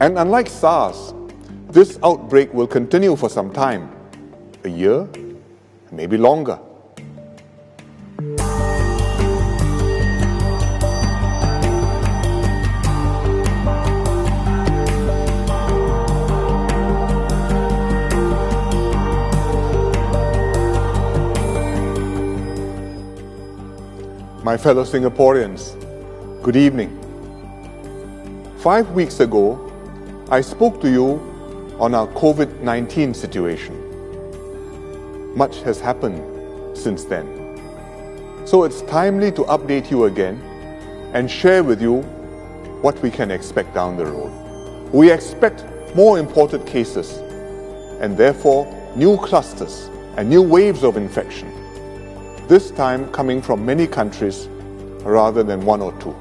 And unlike SARS, this outbreak will continue for some time, a year, maybe longer. My fellow Singaporeans, good evening. 5 weeks ago, I spoke to you on our COVID-19 situation. Much has happened since then. So it's timely to update you again and share with you what we can expect down the road. We expect more imported cases and therefore new clusters and new waves of infection, this time coming from many countries rather than one or two.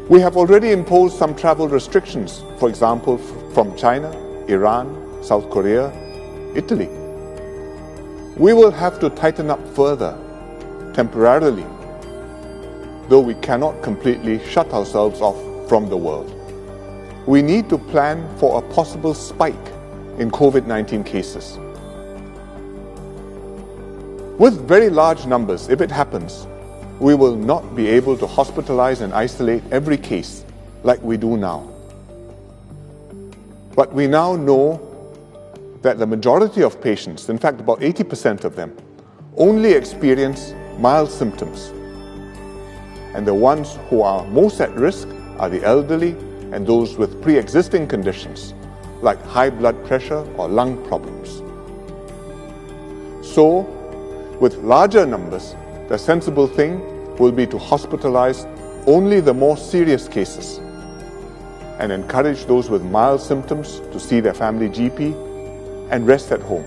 We have already imposed some travel restrictions, for example, from China, Iran, South Korea, Italy. We will have to tighten up further, temporarily, though we cannot completely shut ourselves off from the world. We need to plan for a possible spike in COVID-19 cases. With very large numbers, if it happens, we will not be able to hospitalize and isolate every case like we do now. But we now know that the majority of patients, in fact about 80% of them, only experience mild symptoms. And the ones who are most at risk are the elderly and those with pre-existing conditions like high blood pressure or lung problems. So, with larger numbers, the sensible thing will be to hospitalize only the more serious cases and encourage those with mild symptoms to see their family GP and rest at home,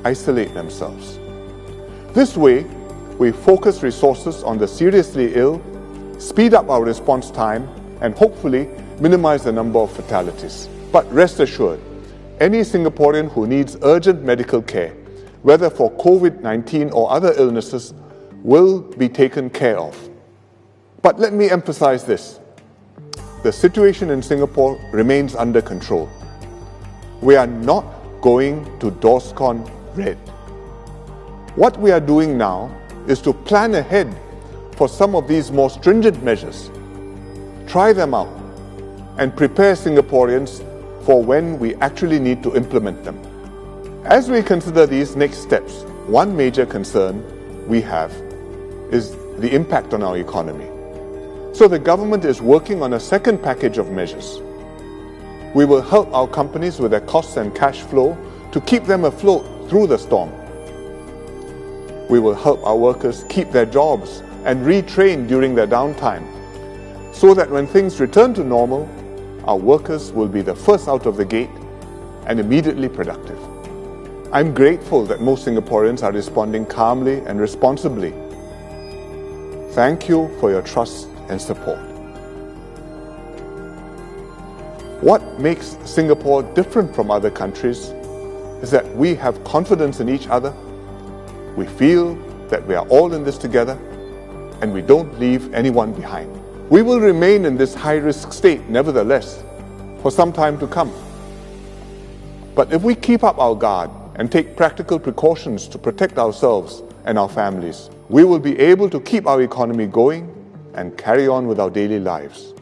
isolate themselves. This way, we focus resources on the seriously ill, speed up our response time, and hopefully minimize the number of fatalities. But rest assured, any Singaporean who needs urgent medical care, whether for COVID-19 or other illnesses, will be taken care of. But let me emphasize this. The situation in Singapore remains under control. We are not going to DORSCON red. What we are doing now is to plan ahead for some of these more stringent measures, try them out, and prepare Singaporeans for when we actually need to implement them. As we consider these next steps, one major concern we have is the impact on our economy. So the government is working on a second package of measures. We will help our companies with their costs and cash flow to keep them afloat through the storm. We will help our workers keep their jobs and retrain during their downtime, so that when things return to normal, our workers will be the first out of the gate and immediately productive. I'm grateful that most Singaporeans are responding calmly and responsibly. Thank you for your trust and support. What makes Singapore different from other countries is that we have confidence in each other, we feel that we are all in this together, and we don't leave anyone behind. We will remain in this high-risk state, nevertheless, for some time to come. But if we keep up our guard and take practical precautions to protect ourselves and our families, we will be able to keep our economy going and carry on with our daily lives.